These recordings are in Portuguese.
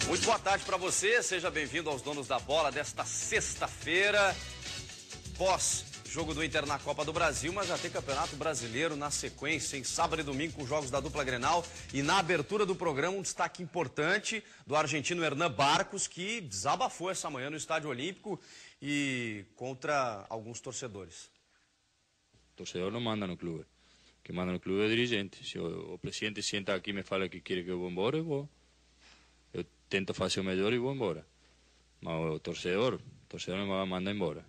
Muito boa tarde para você, seja bem-vindo aos Donos da Bola desta sexta-feira, pós-jogo do Inter na Copa do Brasil, mas já tem Campeonato Brasileiro na sequência, em sábado e domingo com jogos da dupla Grenal. E na abertura do programa, um destaque importante do argentino Hernan Barcos, que desabafou essa manhã no Estádio Olímpico e contra alguns torcedores. O torcedor não manda no clube. O que manda no clube é o dirigente. Se o presidente senta aqui e me fala que quer que eu vá embora, eu tento fazer o melhor e vou embora. Mas o torcedor não manda embora.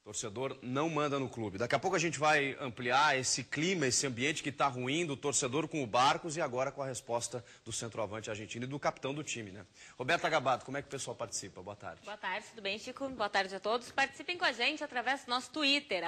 O torcedor não manda no clube. Daqui a pouco a gente vai ampliar esse clima, esse ambiente que está ruim do torcedor com o Barcos e agora com a resposta do centroavante argentino e do capitão do time, né? Roberta Gabato, como é que o pessoal participa? Boa tarde. Boa tarde, tudo bem, Chico? Boa tarde a todos. Participem com a gente através do nosso Twitter,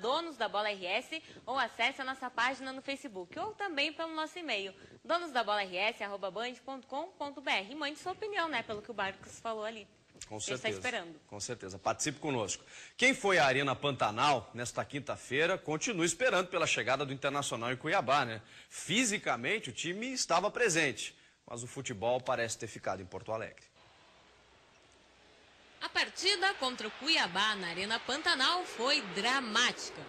@donosdabolaRS, ou acesse a nossa página no Facebook, ou também pelo nosso e-mail, donosdabolaRS@band.com.br. E mande sua opinião, né, pelo que o Barcos falou ali. Com certeza. Ele está esperando. Com certeza. Participe conosco. Quem foi à Arena Pantanal nesta quinta-feira, continua esperando pela chegada do Internacional em Cuiabá, né? Fisicamente, o time estava presente, mas o futebol parece ter ficado em Porto Alegre. A partida contra o Cuiabá na Arena Pantanal foi dramática.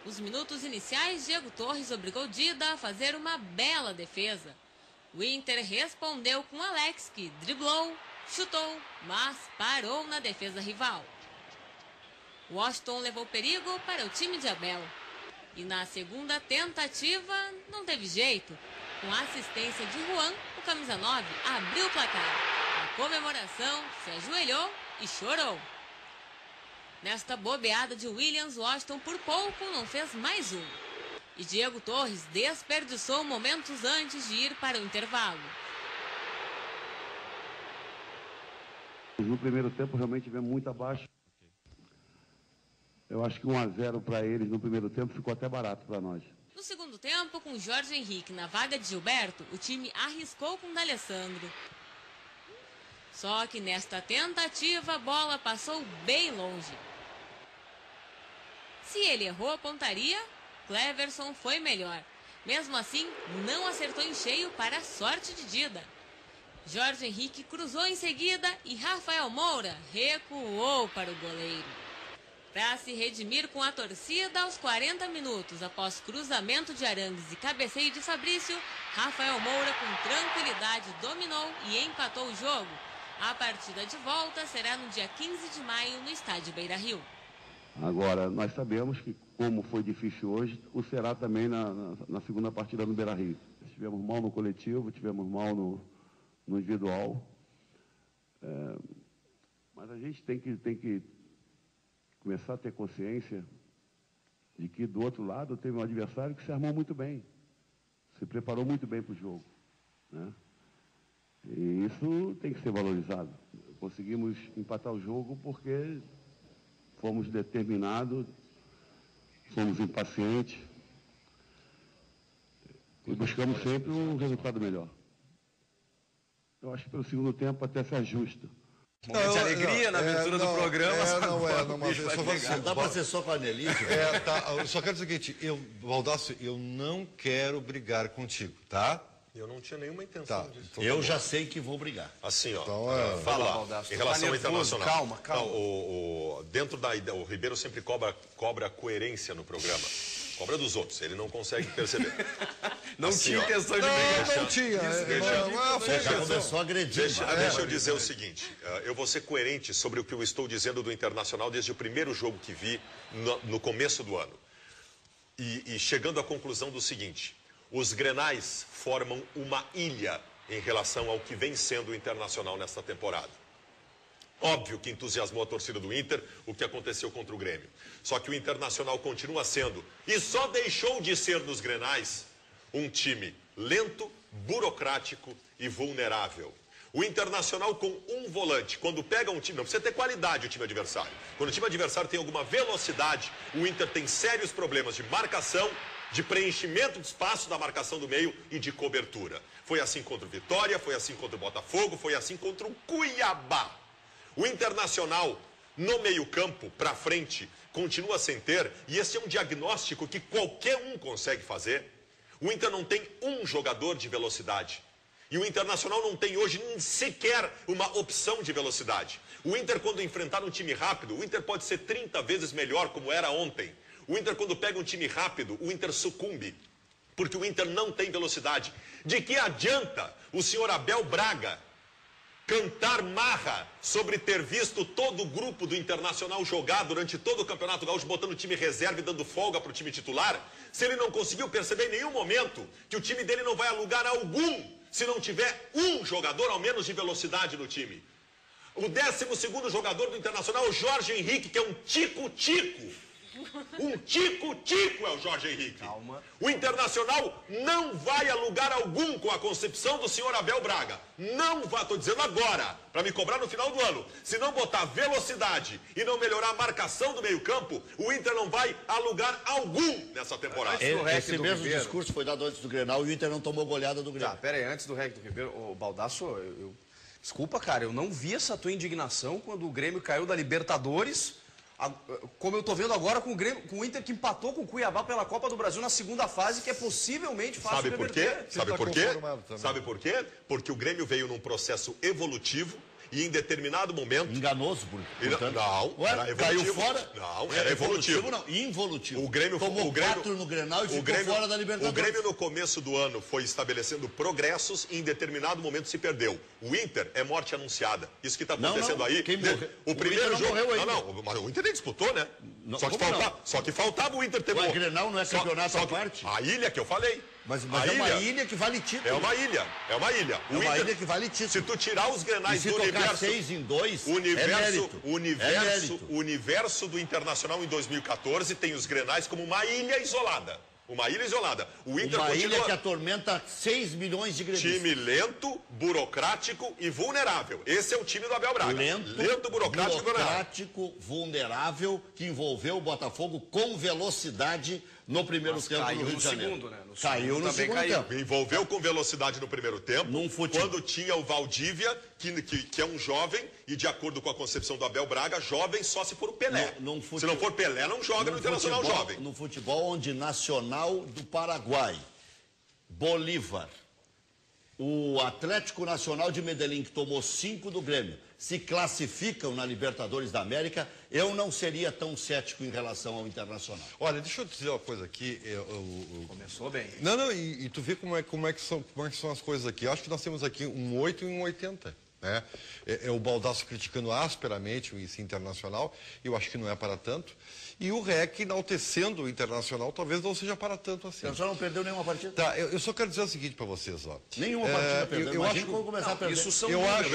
Nos minutos iniciais, Diego Torres obrigou Dida a fazer uma bela defesa. O Inter respondeu com Alex, que driblou, chutou, mas parou na defesa rival. Washington levou perigo para o time de Abel. E na segunda tentativa, não teve jeito. Com a assistência de Juan, o camisa 9 abriu o placar. Na comemoração, se ajoelhou e chorou. Nesta bobeada de Williams, Washington por pouco não fez mais um. E Diego Torres desperdiçou momentos antes de ir para o intervalo. No primeiro tempo realmente tivemos muito abaixo. Eu acho que 1-0 para eles no primeiro tempo ficou até barato para nós. No segundo tempo, com Jorge Henrique na vaga de Gilberto, o time arriscou com D'Alessandro. Só que nesta tentativa a bola passou bem longe. Se ele errou a pontaria, Cleverson foi melhor. Mesmo assim, não acertou em cheio para a sorte de Dida. Jorge Henrique cruzou em seguida e Rafael Moura recuou para o goleiro. Para se redimir com a torcida, aos 40 minutos, após cruzamento de Arangues e cabeceio de Fabrício, Rafael Moura com tranquilidade dominou e empatou o jogo. A partida de volta será no dia 15 de maio no estádio Beira-Rio. Agora, nós sabemos que, como foi difícil hoje, o será também na segunda partida no Beira-Rio. Tivemos mal no coletivo, tivemos mal no individual, mas a gente tem que começar a ter consciência de que do outro lado teve um adversário que se armou muito bem, se preparou muito bem para o jogo, né? E isso tem que ser valorizado. Conseguimos empatar o jogo porque fomos determinados, fomos impacientes e buscamos sempre um resultado melhor. Eu acho que pelo segundo tempo até se ajusta. Momento de alegria na abertura do programa. Não dá para ser só panelinha. Eu só quero dizer o seguinte, Baldasso, eu não quero brigar contigo, tá? Eu não tinha nenhuma intenção disso. Então, eu já sei que vou brigar. Assim, ó. Então, fala, Baldasso, em relação ao Internacional. Calma. Dentro da ideia, o Ribeiro sempre cobra coerência no programa. Cobra dos outros, ele não consegue perceber. Não assim, tinha intenção de brigar. Não tinha. Já começou a agredir. Deixa eu dizer o seguinte, eu vou ser coerente sobre o que eu estou dizendo do Internacional desde o primeiro jogo que vi no começo do ano. E chegando à conclusão do seguinte, os Grenais formam uma ilha em relação ao que vem sendo o Internacional nesta temporada. Óbvio que entusiasmou a torcida do Inter o que aconteceu contra o Grêmio. Só que o Internacional continua sendo, e só deixou de ser nos Grenais, um time lento, burocrático e vulnerável. O Internacional com um volante, quando pega um time, não precisa ter qualidade o time adversário. Quando o time adversário tem alguma velocidade, o Inter tem sérios problemas de marcação, de preenchimento de espaço da marcação do meio e de cobertura. Foi assim contra o Vitória, foi assim contra o Botafogo, foi assim contra o Cuiabá. O Internacional, no meio-campo, para frente, continua sem ter, e esse é um diagnóstico que qualquer um consegue fazer. O Inter não tem um jogador de velocidade. E o Internacional não tem hoje sequer uma opção de velocidade. O Inter, quando enfrentar um time rápido, o Inter pode ser 30 vezes melhor, como era ontem. O Inter, quando pega um time rápido, o Inter sucumbe. Porque o Inter não tem velocidade. De que adianta o senhor Abel Braga cantar marra sobre ter visto todo o grupo do Internacional jogar durante todo o Campeonato Gaúcho, botando o time reserva e dando folga para o time titular, se ele não conseguiu perceber em nenhum momento que o time dele não vai a lugar algum se não tiver um jogador ao menos de velocidade no time. O 12º jogador do Internacional é o Jorge Henrique, que é um tico-tico. Um tico-tico é o Jorge Henrique. Calma. O Internacional não vai a lugar algum com a concepção do senhor Abel Braga. Não vai, estou dizendo agora, para me cobrar no final do ano. Se não botar velocidade e não melhorar a marcação do meio-campo, o Inter não vai a lugar algum nessa temporada. Esse mesmo discurso foi dado antes do Grenal e o Inter não tomou goleada do Grêmio. Tá, pera aí, antes do REC do Ribeiro, ô Baldasso, desculpa, cara, eu não vi essa tua indignação quando o Grêmio caiu da Libertadores, como eu tô vendo agora com o Inter que empatou com o Cuiabá pela Copa do Brasil na segunda fase, que é possivelmente fácil de reverter. Sabe por quê? Sabe por quê? Porque o Grêmio veio num processo evolutivo e em determinado momento... Enganoso, portanto. Não, era evolutivo. Caiu fora? Não, era evolutivo. Não, involutivo. O Grêmio tomou 4 no Grenal e ficou fora da Libertadores. O Grêmio no começo do ano foi estabelecendo progressos e em determinado momento se perdeu. O Inter é morte anunciada. Isso que está acontecendo aí... Quem morreu? O primeiro jogo... Morreu ainda. Não, mas o Inter nem disputou, né? Não, só que faltava o Inter ter morrido. O Grenal não é campeonato à parte? A ilha que eu falei. Mas é uma ilha que vale título. É uma ilha. É uma ilha que vale título. Se tu tirar os Grenais do universo... 6 em 2, o universo do Internacional em 2014 tem os Grenais como uma ilha isolada. Uma ilha isolada. O Inter uma ilha que atormenta 6 milhões de gremistas. Time lento, burocrático e vulnerável. Esse é o time do Abel Braga. Lento, burocrático, vulnerável, que envolveu o Botafogo com velocidade no primeiro tempo do Rio de Janeiro. Segundo, né? Caiu no segundo tempo. Envolveu com velocidade no primeiro tempo, quando tinha o Valdívia, que é um jovem, e de acordo com a concepção do Abel Braga, jovem só se for o Pelé. Se não for Pelé, não joga no Internacional jovem. No futebol onde Nacional do Paraguai, Bolívar, o Atlético Nacional de Medellín, que tomou 5 do Grêmio, se classificam na Libertadores da América, eu não seria tão cético em relação ao Internacional. Olha, deixa eu dizer uma coisa aqui. Começou bem. Não, e tu vê como é que são as coisas aqui. Eu acho que nós temos aqui um 8 e um 80. Né? É o Baldasso criticando asperamente o índice internacional, eu acho que não é para tanto. E o REC enaltecendo o Internacional, talvez não seja para tanto assim. O Internacional não perdeu nenhuma partida? Tá, eu só quero dizer o seguinte para vocês, ó. Nenhuma partida perdeu. Eu acho que vamos começar a perder. Isso são eu acho.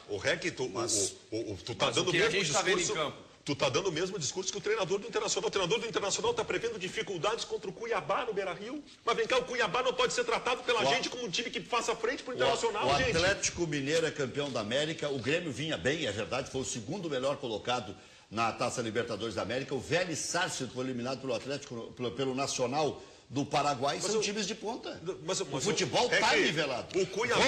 O REC, tu tá dando o mesmo discurso. Tu tá dando o mesmo discurso que o treinador do Internacional. O treinador do Internacional está prevendo dificuldades contra o Cuiabá no Beira-Rio. Mas vem cá, o Cuiabá não pode ser tratado pela gente como um time que faça frente pro Internacional, gente. O Atlético Mineiro é campeão da América. O Grêmio vinha bem, é verdade. Foi o segundo melhor colocado na Taça Libertadores da América. O Vélez Sarsfield foi eliminado pelo Atlético, pelo Nacional do Paraguai. São times de ponta. O futebol está nivelado. O Cuiabá...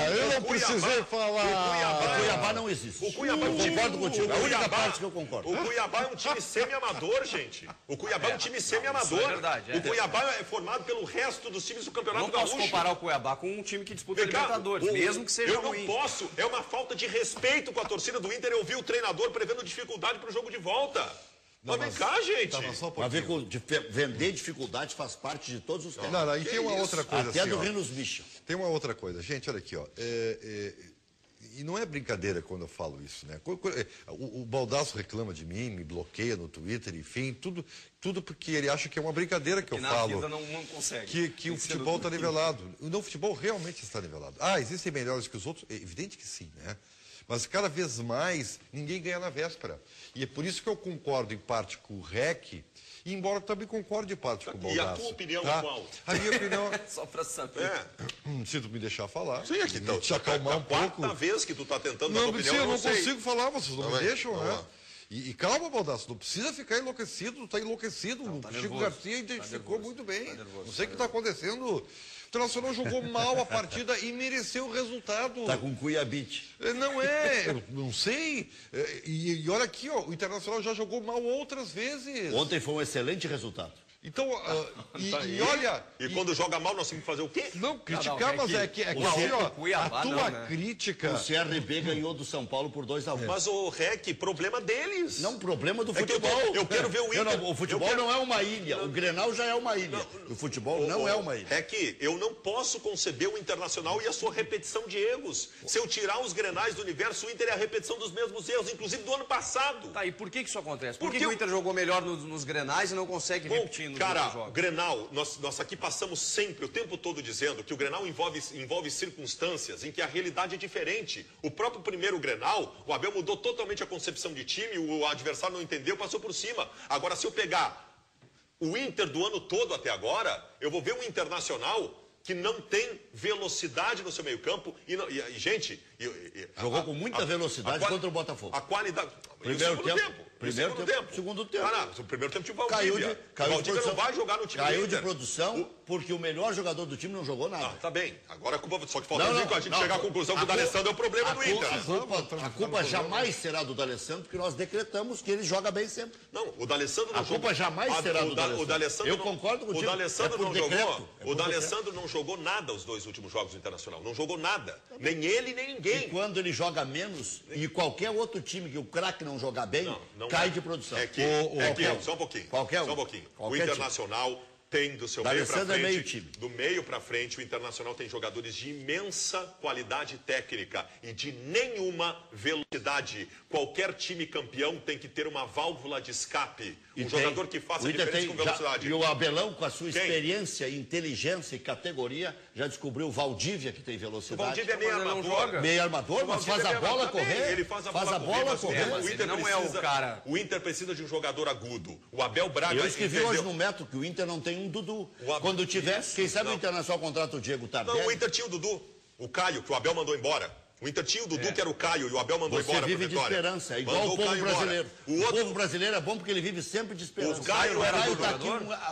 eu não precisei falar. O Cuiabá não existe. O Cuiabá eu concordo contigo. É a única parte que eu concordo. O Cuiabá é um time semi-amador, gente. O Cuiabá é um time semi-amador. É verdade. O Cuiabá é formado pelo resto dos times do Campeonato Não Gaúcho. posso comparar o Cuiabá com um time que disputa Libertadores, mesmo que seja ruim. Eu não posso. É uma falta de respeito com a torcida do Inter. Eu vi o treinador prevendo dificuldade para o jogo de volta. Mas vem cá, gente. Vender dificuldade faz parte de todos os tempos. Não, e tem uma outra coisa até assim, do Rinos Bicho. Tem uma outra coisa. Gente, olha aqui, ó. E não é brincadeira quando eu falo isso, né? O Baldasso reclama de mim, me bloqueia no Twitter, enfim, tudo porque ele acha que é uma brincadeira que eu falo. Vida não consegue. Que o futebol está nivelado. O futebol realmente está nivelado. Existem melhores que os outros? É evidente que sim, né? Mas cada vez mais ninguém ganha na véspera. E é por isso que eu concordo em parte com o REC, embora também concorde em parte com o Baldasso. E a tua opinião é qual? A minha opinião... Só para saber. Se tu me deixar falar. Sim, aqui então, te acalmar um pouco. Quarta vez que tu está tentando dar não, opinião, eu não sei. consigo falar, vocês não me deixam, né? E calma, Baldasso, não precisa ficar enlouquecido, tu está enlouquecido. O Chico nervoso, Garcia identificou muito bem. Não sei o que está acontecendo. O Internacional jogou mal a partida e mereceu o resultado. Está com Cuiabite. Não eu não sei. E olha aqui, ó, o Internacional já jogou mal outras vezes. Ontem foi um excelente resultado. Então, olha... E quando joga mal, nós temos que fazer o quê? Não, criticar, mas é que assim, a tua crítica... O CRB ganhou do São Paulo por 2-1. Mas, o REC, problema deles. Não, problema do futebol. Eu quero ver o Inter. O futebol não é uma ilha. O Grenal já é uma ilha. O futebol não é uma ilha. REC, eu não posso conceber o Internacional e a sua repetição de erros. Se eu tirar os Grenais do universo, o Inter é a repetição dos mesmos erros, inclusive do ano passado. Tá, e por que isso acontece? Por que o Inter jogou melhor nos Grenais e não consegue repetir nos outros jogos? Grenal, nós aqui passamos sempre, o tempo todo dizendo que o Grenal envolve circunstâncias em que a realidade é diferente. O próprio primeiro Grenal, o Abel mudou totalmente a concepção de time, o adversário não entendeu, passou por cima. Agora, se eu pegar o Inter do ano todo até agora, eu vou ver um Internacional que não tem velocidade no seu meio-campo. Gente... Jogou com muita velocidade contra o Botafogo. A qualidade... Primeiro tempo. Segundo tempo. O primeiro tempo tinha o Valdívia. O Valdívia não vai jogar no time do Inter. Caiu de produção porque o melhor jogador do time não jogou nada. Tá bem. Agora a culpa... Só que falta a gente chegar à conclusão que o D'Alessandro é o problema do Inter. A culpa jamais será do D'Alessandro, porque nós decretamos que ele joga bem sempre. Não, o D'Alessandro não jogou. A culpa jamais será do D'Alessandro. Eu concordo contigo. O D'Alessandro não jogou nada os 2 últimos jogos do Internacional. Não jogou nada. Nem ele, nem ninguém. E quando ele joga menos, e qualquer outro time que o craque não jogar bem, cai de produção. Só um pouquinho. Só um pouquinho. O Internacional tem do seu meio para frente, do meio para frente, o Internacional tem jogadores de imensa qualidade técnica e de nenhuma velocidade. Qualquer time campeão tem que ter uma válvula de escape. Jogador que faça a diferença com velocidade. E o Abelão, com a sua experiência, inteligência e categoria, já descobriu o Valdívia, que tem velocidade. O Valdívia é meio armador. Meio armador, mas faz a bola correr. Ele faz a bola correr. O Inter não é o cara. O Inter precisa de um jogador agudo. O Abel Braga... Eu escrevi hoje no Método que o Inter não tem um Dudu. Quando tiver, quem sabe o Internacional contrata o Diego Tardelli. Não, o Inter tinha o Dudu. O Caio, que o Abel mandou embora. O Inter tinha o Dudu, que era o Caio, e o Abel mandou embora. Você vive de esperança, é igual o povo brasileiro. O povo brasileiro é bom porque ele vive sempre de esperança. O Caio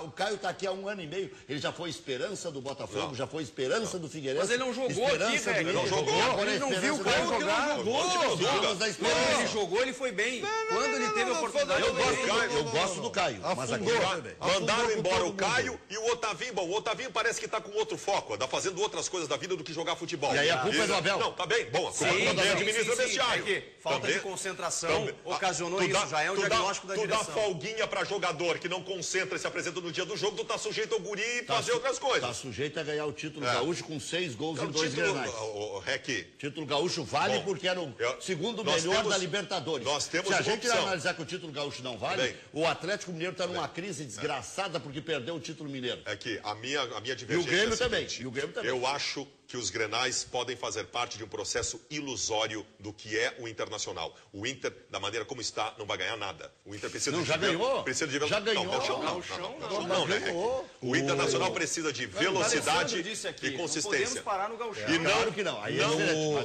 o Caio está aqui há 1 ano e meio. Ele já foi esperança do Botafogo, já foi esperança do Figueirense. Mas ele não jogou aqui, velho. Ele não jogou. Ele não viu o Caio jogar. Quando ele jogou, ele foi bem. Quando ele teve a oportunidade, eu gosto do Caio. Mas aqui mandaram embora o Caio e o Otavinho. Bom, o Otavinho parece que está com outro foco. Está fazendo outras coisas da vida do que jogar futebol. E aí a culpa é do Abel. Não, tá bem. Bom, a culpa é do Abel. Administra o vestiário. Falta de concentração ocasionou isso, já é um diagnóstico da direção. Tu dá folguinha pra jogador que não concentra e se apresenta no dia do jogo, tu tá sujeito ao guri fazer outras coisas. Tá sujeito a ganhar o título gaúcho com 6 gols em 2 Grenais. Título gaúcho vale porque era o segundo melhor da Libertadores. Se a gente analisar que o título gaúcho não vale, o Atlético Mineiro tá numa crise desgraçada porque perdeu o título mineiro. É que a minha divergência e o Grêmio também. Eu acho que os Grenais podem fazer parte de um processo ilusório do que é o Internacional. O Inter, da maneira como está, não vai ganhar nada. O Inter precisa de... Já ganhou? Já ganhou. Não, né? O Internacional precisa de velocidade e consistência. Não podemos parar no gauchão. E claro que não. Aí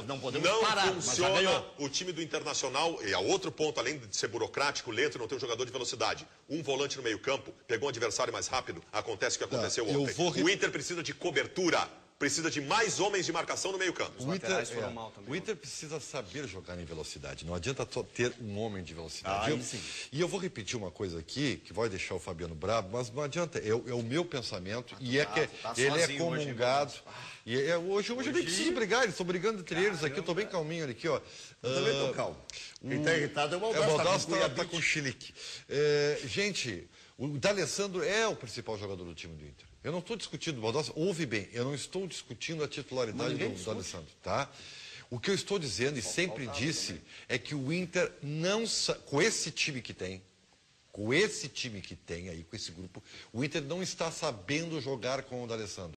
não podemos parar. Não funciona o time do Internacional. E há outro ponto, além de ser burocrático, lento, não ter um jogador de velocidade. Um volante no meio campo, pegou um adversário mais rápido, acontece o que aconteceu ontem. O Inter precisa de cobertura. Precisa de mais homens de marcação no meio-campo. O Inter precisa saber jogar em velocidade. Não adianta só ter um homem de velocidade. E eu vou repetir uma coisa aqui, que vai deixar o Fabiano bravo, mas não adianta. É o meu pensamento. E é que ele é comungado. E hoje eu nem preciso brigar, eles estão brigando entre eles aqui. Eu estou bem calminho aqui, ó. Eu também estou calmo. Quem está irritado é o Baldasso. Está com chilique. Gente, o D'Alessandro é o principal jogador do time do Inter. Eu não estou discutindo, Baldasso, ouve bem, eu não estou discutindo a titularidade do D'Alessandro, tá? O que eu estou dizendo, e sempre disse, é que o Inter não, com esse time que tem aí, com esse grupo, o Inter não está sabendo jogar com o D'Alessandro.